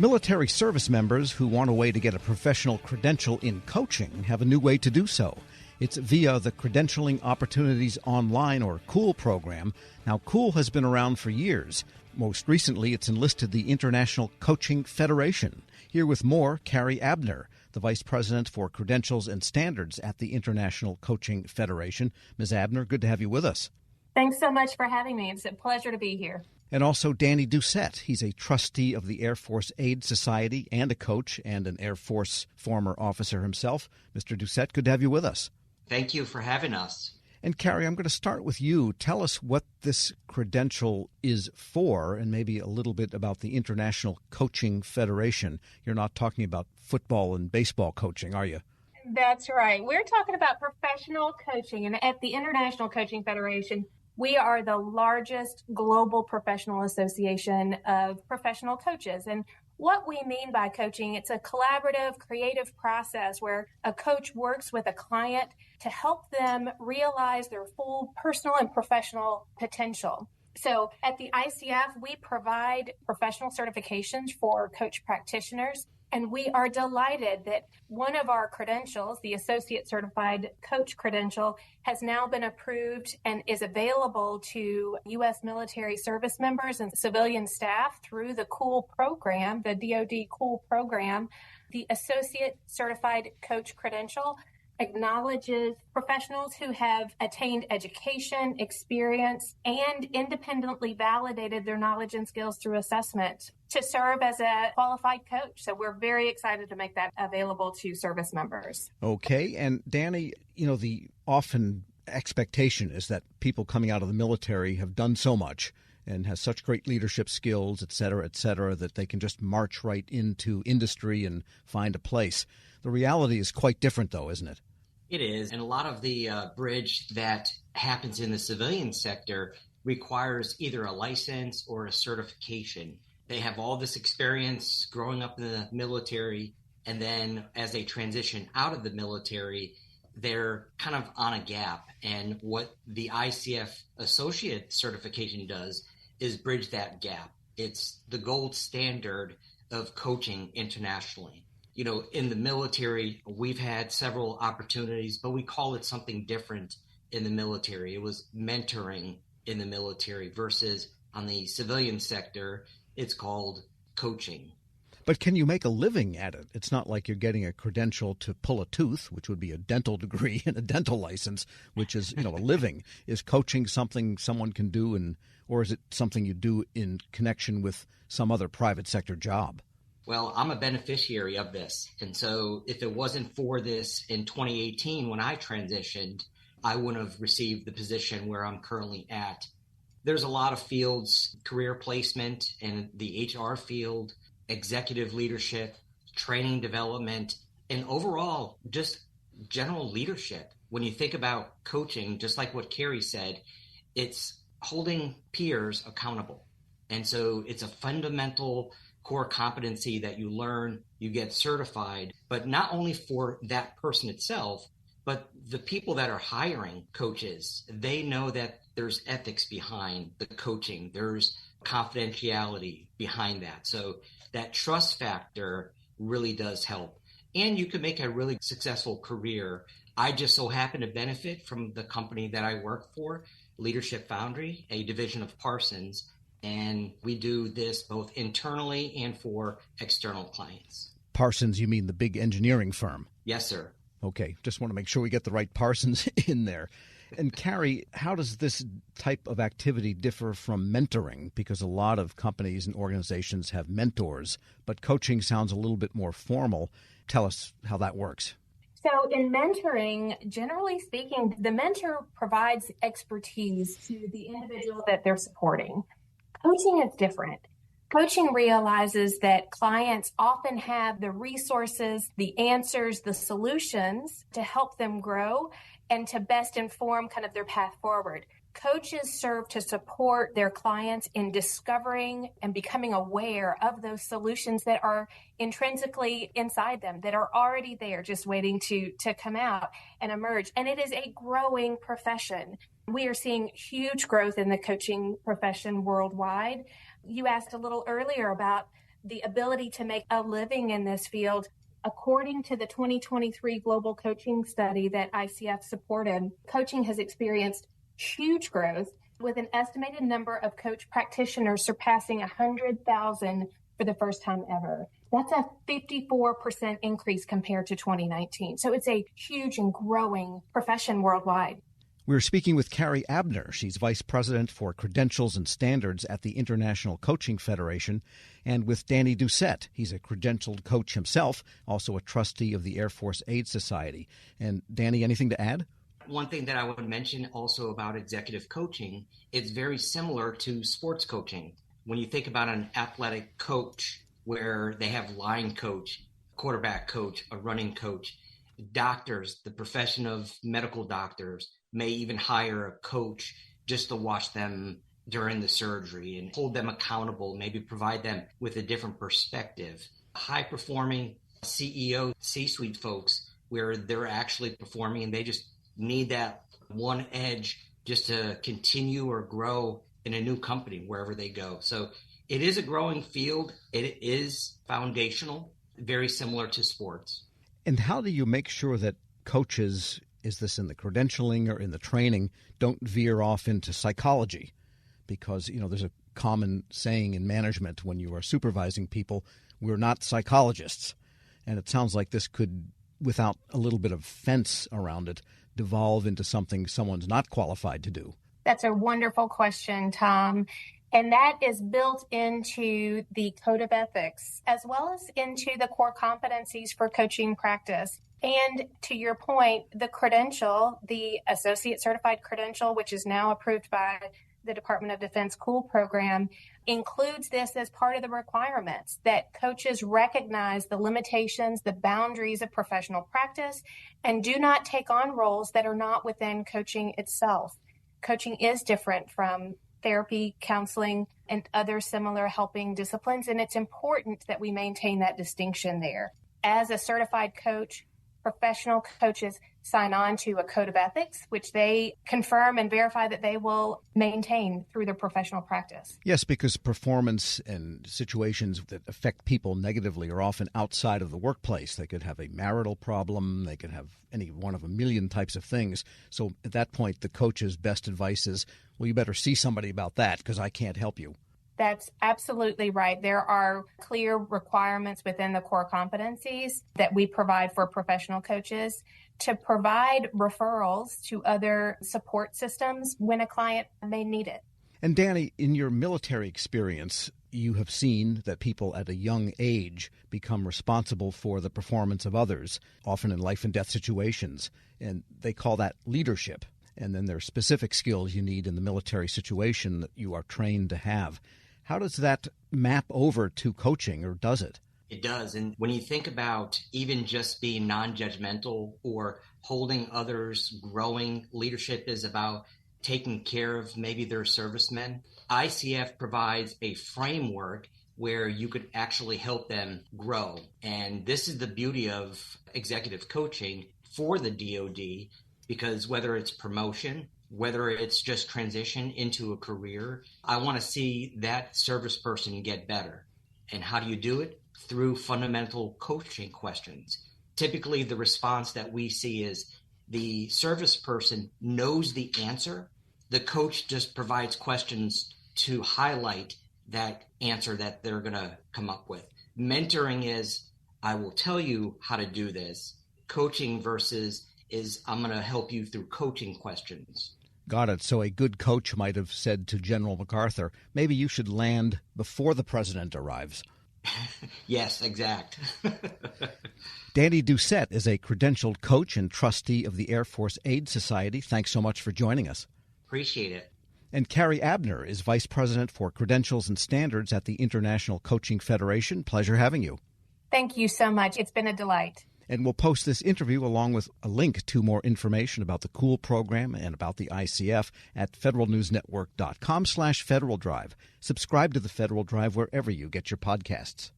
Military service members who want a way to get a professional credential in coaching have a new way to do so. It's via the Credentialing Opportunities On-Line, or COOL program. Now, COOL has been around for years. Most recently, it's enlisted the International Coaching Federation. Here with more, Carrie Abner, the Vice President for Credentials and Standards at the International Coaching Federation. Ms. Abner, good to have you with us. Thanks so much for having me. It's a pleasure to be here. And also Danny Doucette. He's a trustee of the Air Force Aid Society and a coach and an Air Force former officer himself. Mr. Doucette, good to have you with us. Thank you for having us. And Carrie, I'm going to start with you. Tell us what this credential is for and maybe a little bit about the International Coaching Federation. You're not talking about football and baseball coaching, are you? That's right. We're talking about professional coaching. And at the International Coaching Federation, we are the largest global professional association of professional coaches. And what we mean by coaching, it's a collaborative, creative process where a coach works with a client to help them realize their full personal and professional potential. So at the ICF, we provide professional certifications for coach practitioners. And we are delighted that one of our credentials, the Associate Certified Coach Credential, has now been approved and is available to U.S. military service members and civilian staff through the COOL program, the DoD COOL program. The Associate Certified Coach Credential acknowledges professionals who have attained education, experience, and independently validated their knowledge and skills through assessment to serve as a qualified coach. So we're very excited to make that available to service members. Okay. And Danny, the often expectation is that people coming out of the military have done so much and has such great leadership skills, et cetera, that they can just march right into industry and find a place. The reality is quite different, though, isn't it? It is. And a lot of the bridge that happens in the civilian sector requires either a license or a certification. They have all this experience growing up in the military, and then as they transition out of the military, they're kind of on a gap. And what the ICF associate certification does is bridge that gap. It's the gold standard of coaching internationally. In the military, we've had several opportunities, but we call it something different in the military. It was mentoring in the military versus on the civilian sector, it's called coaching. But can you make a living at it? It's not like you're getting a credential to pull a tooth, which would be a dental degree and a dental license, which is, a living. Is coaching something someone can do, or is it something you do in connection with some other private sector job? Well, I'm a beneficiary of this. And so if it wasn't for this in 2018, when I transitioned, I wouldn't have received the position where I'm currently at. There's a lot of fields, career placement in the HR field, executive leadership, training development, and overall just general leadership. When you think about coaching, just like what Carrie said, it's holding peers accountable. And so it's a fundamental core competency that you learn, you get certified, but not only for that person itself, but the people that are hiring coaches, they know that there's ethics behind the coaching. There's confidentiality behind that. So that trust factor really does help. And you can make a really successful career. I just so happen to benefit from the company that I work for, Leadership Foundry, a division of Parsons. And we do this both internally and for external clients. Parsons, you mean the big engineering firm? Yes, sir. Okay, just want to make sure we get the right Parsons in there. And Carrie, how does this type of activity differ from mentoring? Because a lot of companies and organizations have mentors, but coaching sounds a little bit more formal. Tell us how that works. So in mentoring, generally speaking, the mentor provides expertise to the individual that they're supporting. Coaching is different. Coaching realizes that clients often have the resources, the answers, the solutions to help them grow and to best inform kind of their path forward. Coaches serve to support their clients in discovering and becoming aware of those solutions that are intrinsically inside them, that are already there, just waiting to come out and emerge. And it is a growing profession. We are seeing huge growth in the coaching profession worldwide. You asked a little earlier about the ability to make a living in this field. According to the 2023 Global Coaching Study that ICF supported, coaching has experienced huge growth, with an estimated number of coach practitioners surpassing 100,000 for the first time ever. That's a 54% increase compared to 2019. So it's a huge and growing profession worldwide. We're speaking with Carrie Abner. She's Vice President for Credentials and Standards at the International Coaching Federation, and with Danny Doucette. He's a credentialed coach himself, also a trustee of the Air Force Aid Society. And Danny, anything to add? One thing that I would mention also about executive coaching, it's very similar to sports coaching. When you think about an athletic coach where they have line coach, quarterback coach, a running coach, doctors, the profession of medical doctors may even hire a coach just to watch them during the surgery and hold them accountable, maybe provide them with a different perspective. High-performing CEO, C-suite folks where they're actually performing and they just need that one edge just to continue or grow in a new company wherever they go. So it is a growing field. It is foundational, very similar to sports. And how do you make sure that coaches, is this in the credentialing or in the training, don't veer off into psychology? Because, there's a common saying in management when you are supervising people, we're not psychologists. And it sounds like this could, without a little bit of fence around it, devolve into something someone's not qualified to do. That's a wonderful question, Tom. And that is built into the Code of Ethics, as well as into the core competencies for coaching practice. And to your point, the credential, the Associate Certified Credential, which is now approved by the Department of Defense COOL program, includes this as part of the requirements, that coaches recognize the limitations, the boundaries of professional practice, and do not take on roles that are not within coaching itself. Coaching is different from therapy, counseling, and other similar helping disciplines, and it's important that we maintain that distinction there. As a certified coach, professional coaches sign on to a code of ethics, which they confirm and verify that they will maintain through their professional practice. Yes, because performance and situations that affect people negatively are often outside of the workplace. They could have a marital problem. They could have any one of a million types of things. So at that point, the coach's best advice is, well, you better see somebody about that because I can't help you. That's absolutely right. There are clear requirements within the core competencies that we provide for professional coaches to provide referrals to other support systems when a client may need it. And Danny, in your military experience, you have seen that people at a young age become responsible for the performance of others, often in life and death situations, and they call that leadership. And then there are specific skills you need in the military situation that you are trained to have. How does that map over to coaching, or does it? It does. And when you think about even just being non-judgmental or holding others, growing, leadership is about taking care of maybe their servicemen. ICF provides a framework where you could actually help them grow. And this is the beauty of executive coaching for the DoD, because whether it's promotion, whether it's just transition into a career, I want to see that service person get better. And how do you do it? Through fundamental coaching questions. Typically, the response that we see is the service person knows the answer. The coach just provides questions to highlight that answer that they're going to come up with. Mentoring is, I will tell you how to do this. Coaching versus is, I'm going to help you through coaching questions. Got it. So a good coach might have said to General MacArthur, maybe you should land before the president arrives. Yes, exact. Danny Doucette is a credentialed coach and trustee of the Air Force Aid Society. Thanks so much for joining us. Appreciate it. And Carrie Abner is Vice President for Credentials and Standards at the International Coaching Federation. Pleasure having you. Thank you so much. It's been a delight. And we'll post this interview along with a link to more information about the COOL program and about the ICF at federalnewsnetwork.com/Federal Drive. Subscribe to the Federal Drive wherever you get your podcasts.